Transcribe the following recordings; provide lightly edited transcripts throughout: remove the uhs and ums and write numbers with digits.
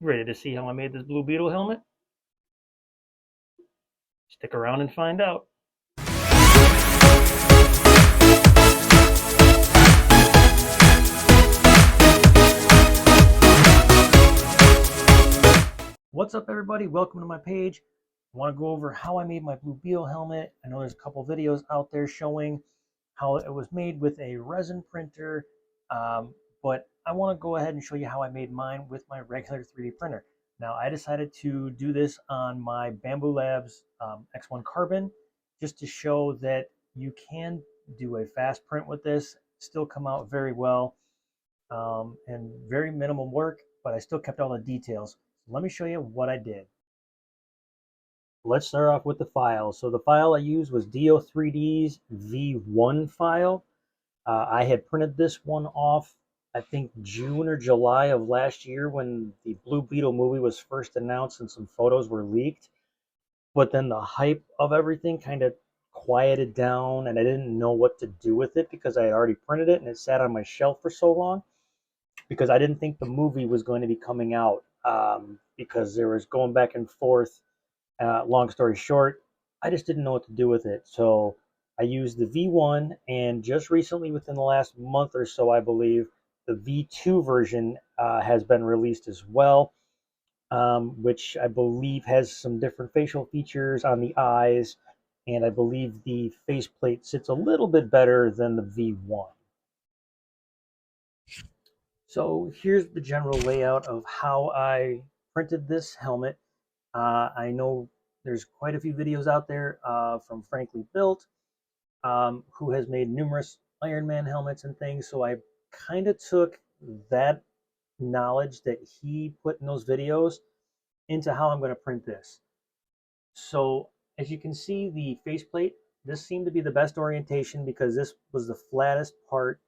Ready to see how I made this Blue Beetle helmet? Stick around and find out. What's up, everybody? Welcome to my page. I want to go over how I made my Blue Beetle helmet. I know there's a couple videos out there showing how it was made with a resin printer, but I want to go ahead and show you how I made mine with my regular 3D printer. Now, I decided to do this on my Bamboo Labs X1 Carbon just to show that you can do a fast print with this, still come out very well, and very minimal work, but I still kept all the details. So let me show you what I did. Let's start off with the file. So the file I used was Do3d's V1 file. I had printed this one off, I think June or July of last year when the Blue Beetle movie was first announced and some photos were leaked. But then the hype of everything kind of quieted down and I didn't know what to do with it because I had already printed it and it sat on my shelf for so long because I didn't think the movie was going to be coming out, because there was going back and forth. Long story short, I just didn't know what to do with it. So I used the V1, and just recently, within the last month or so, I believe, the V2 version has been released as well, which I believe has some different facial features on the eyes, and I believe the faceplate sits a little bit better than the V1. So here's the general layout of how I printed this helmet. I know there's quite a few videos out there from Frankly Built, who has made numerous Iron Man helmets and things. So I kind of took that knowledge that he put in those videos into how I'm going to print this. So as you can see, the faceplate, this seemed to be the best orientation because this was the flattest part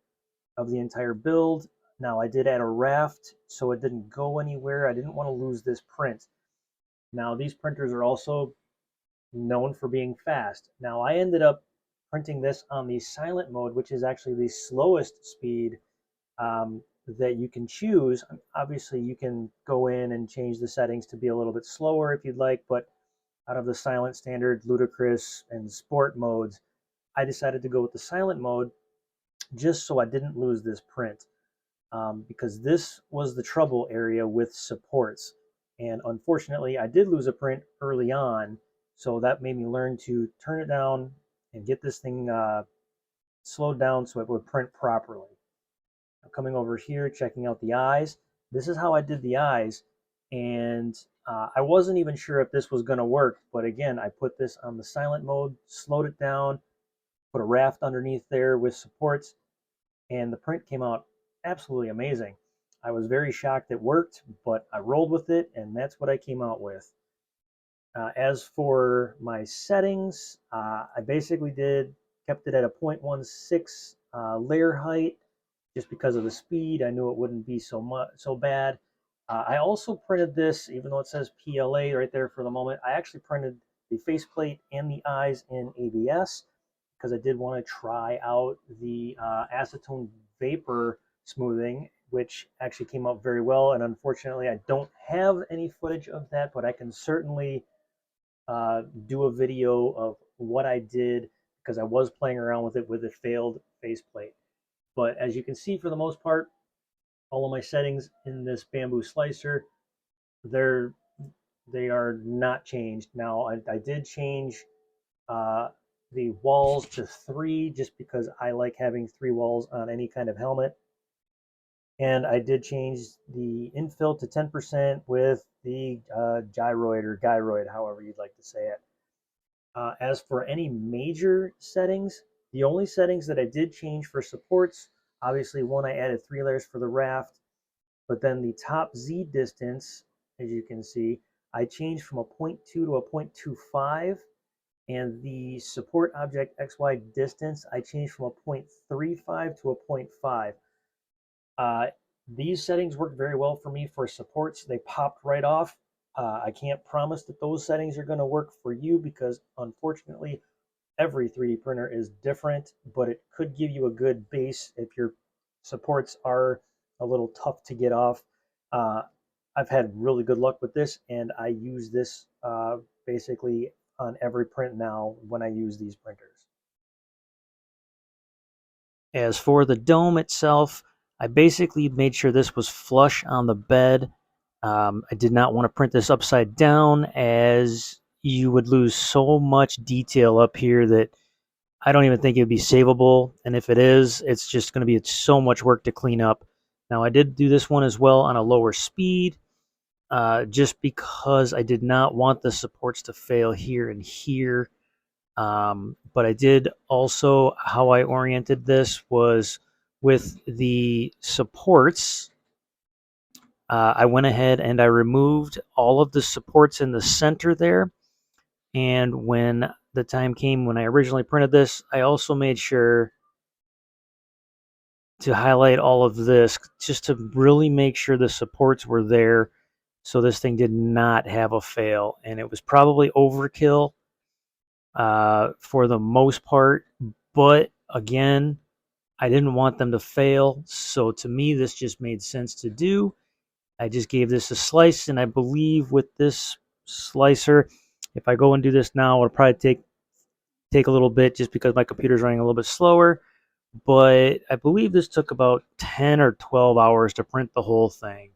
of the entire build. Now I did add a raft so it didn't go anywhere. I didn't want to lose this print. Now these printers are also known for being fast. Now I ended up printing this on the silent mode, which is actually the slowest speed that you can choose. Obviously you can go in and change the settings to be a little bit slower if you'd like, but out of the silent, standard, ludicrous, and sport modes, I decided to go with the silent mode just so I didn't lose this print. Because this was the trouble area with supports. And unfortunately, I did lose a print early on, so that made me learn to turn it down and get this thing slowed down so it would print properly. Now, coming over here, checking out the eyes. This is how I did the eyes, and I wasn't even sure if this was going to work, but again, I put this on the silent mode, slowed it down, put a raft underneath there with supports, and the print came out absolutely amazing. I was very shocked it worked, but I rolled with it, and that's what I came out with. As for my settings, I basically kept it at a 0.16 layer height, just because of the speed. I knew it wouldn't be so bad. I also printed this, even though it says PLA right there for the moment. I actually printed the faceplate and the eyes in ABS because I did want to try out the acetone vapor smoothing, which actually came out very well. And unfortunately, I don't have any footage of that, but I can certainly do a video of what I did because I was playing around with it with a failed faceplate. But as you can see, for the most part, all of my settings in this bamboo slicer, they are not changed. Now, I did change uh, the walls to 3 just because I like having 3 walls on any kind of helmet. And I did change the infill to 10% with the gyroid or gyroid, however you'd like to say it. As for any major settings, the only settings that I did change for supports, obviously one, I added 3 layers for the raft, but then the top Z distance, as you can see, I changed from a 0.2 to a 0.25, and the support object XY distance, I changed from a 0.35 to a 0.5. These settings work very well for me for supports. They popped right off. I can't promise that those settings are going to work for you because unfortunately every 3D printer is different, but it could give you a good base if your supports are a little tough to get off. I've had really good luck with this, and I use this basically on every print now when I use these printers. As for the dome itself, I basically made sure this was flush on the bed. I did not want to print this upside down, as you would lose so much detail up here that I don't even think it would be savable. And if it is, it's just going to be so much work to clean up. Now, I did do this one as well on a lower speed, just because I did not want the supports to fail here and here. But I did also, how I oriented this was with the supports. I went ahead and I removed all of the supports in the center there. And when the time came when I originally printed this, I also made sure to highlight all of this just to really make sure the supports were there, so this thing did not have a fail. And it was probably overkill for the most part, but again, I didn't want them to fail, so to me this just made sense to do. I just gave this a slice, and I believe with this slicer, if I go and do this now, it'll probably take a little bit just because my computer's running a little bit slower. But I believe this took about 10 or 12 hours to print the whole thing.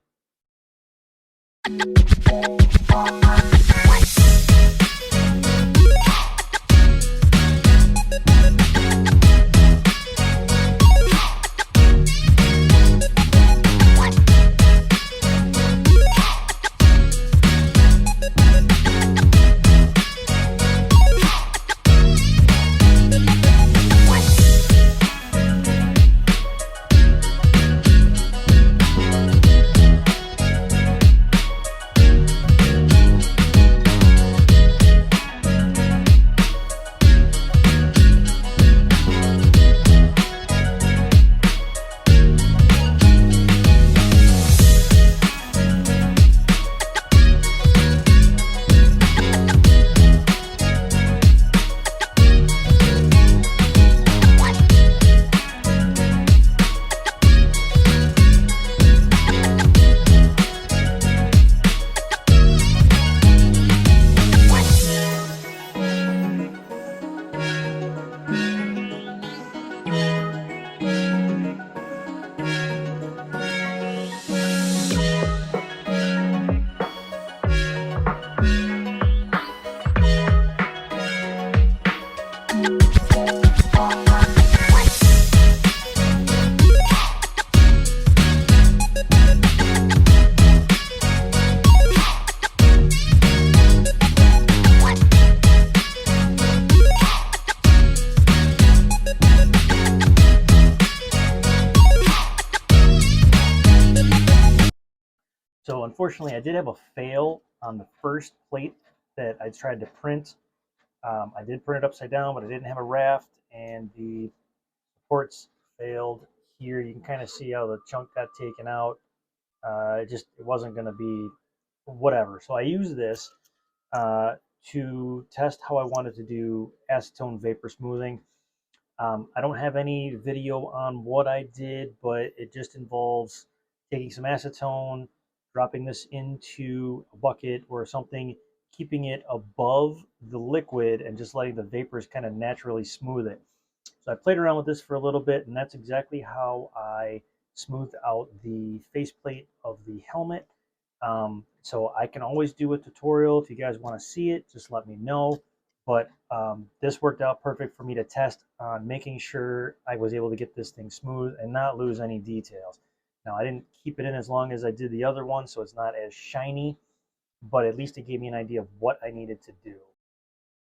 So unfortunately, I did have a fail on the first plate that I tried to print. I did print it upside down, but I didn't have a raft, and the supports failed here. You can kind of see how the chunk got taken out. It wasn't going to be whatever. So I used this to test how I wanted to do acetone vapor smoothing. I don't have any video on what I did, but it just involves taking some acetone, dropping this into a bucket or something, keeping it above the liquid, and just letting the vapors kind of naturally smooth it. So I played around with this for a little bit, and that's exactly how I smoothed out the faceplate of the helmet. So I can always do a tutorial. If you guys want to see it, just let me know. But this worked out perfect for me to test on making sure I was able to get this thing smooth and not lose any details. Now, I didn't keep it in as long as I did the other one, so it's not as shiny, but at least it gave me an idea of what I needed to do.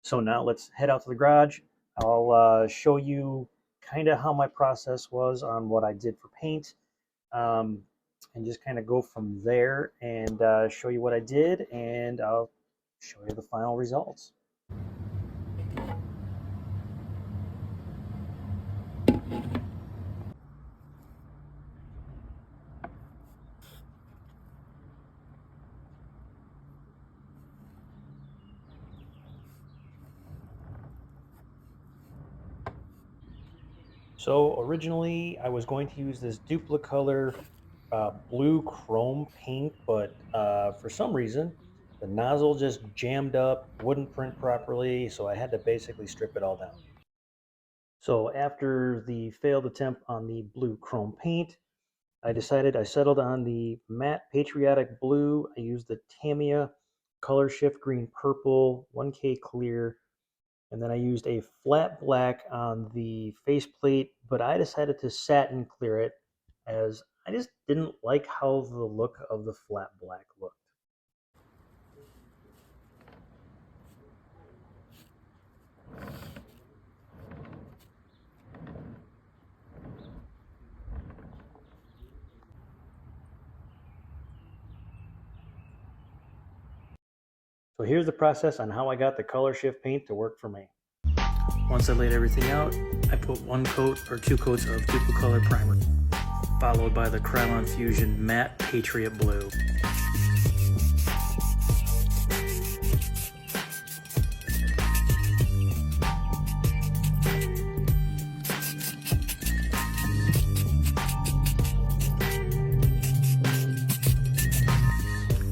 So now let's head out to the garage. I'll show you kind of how my process was on what I did for paint, um, and just kind of go from there and show you what I did, and I'll show you the final results. So originally I was going to use this Duplicolor blue chrome paint, but for some reason, the nozzle just jammed up, wouldn't print properly, so I had to basically strip it all down. So after the failed attempt on the blue chrome paint, I settled on the matte patriotic blue. I used the Tamiya color shift green purple 1K clear, and then I used a flat black on the faceplate, but I decided to satin clear it as I just didn't like how the look of the flat black looked. So here's the process on how I got the color shift paint to work for me. Once I laid everything out, I put 1 coat or 2 coats of Duplicolour primer, followed by the Krylon Fusion Matte Patriot Blue.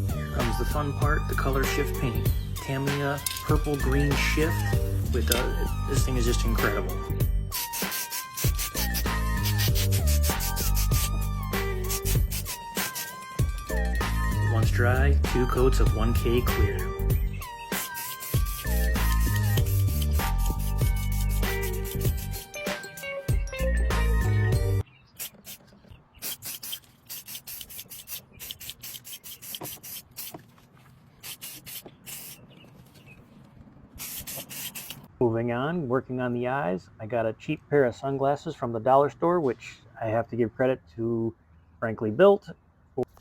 Here comes the fun part, the color shift paint. Tamiya Purple Green Shift with this thing is just incredible. Once dry, 2 coats of 1K clear. Moving on, working on the eyes, I got a cheap pair of sunglasses from the dollar store, which I have to give credit to Frankly Built.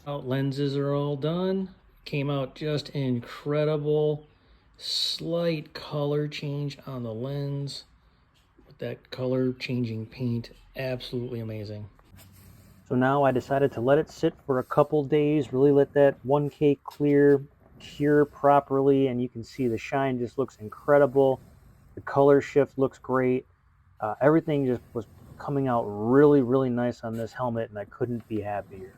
Lenses are all done. Came out just incredible. Slight color change on the lens with that color changing paint. Absolutely amazing. So now I decided to let it sit for a couple days, really let that 1K clear cure properly, and you can see the shine just looks incredible. The color shift looks great. Everything just was coming out really, really nice on this helmet, and I couldn't be happier.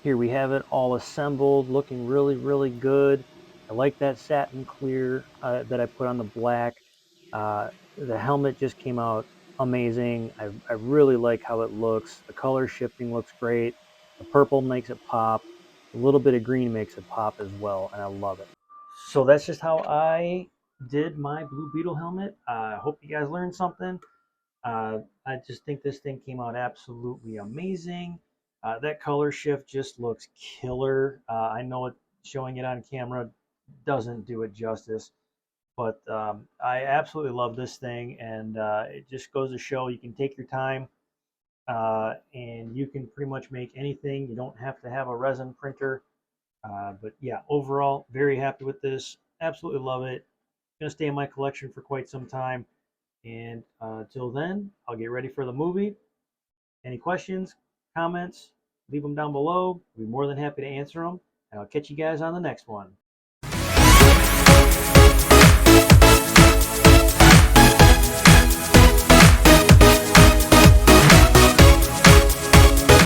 Here we have it all assembled, looking really, really good. I like that satin clear that I put on the black. The helmet just came out amazing. I really like how it looks. The color shifting looks great. The purple makes it pop. A little bit of green makes it pop as well, and I love it. So that's just how I did my Blue Beetle helmet. I hope you guys learned something. I just think this thing came out absolutely amazing. That color shift just looks killer. I know showing it on camera doesn't do it justice, but I absolutely love this thing, and it just goes to show you can take your time, and you can pretty much make anything. You don't have to have a resin printer. But yeah, overall, very happy with this. Absolutely love it. Gonna stay in my collection for quite some time. And till then, I'll get ready for the movie. Any questions, comments, leave them down below. I'll be more than happy to answer them. And I'll catch you guys on the next one.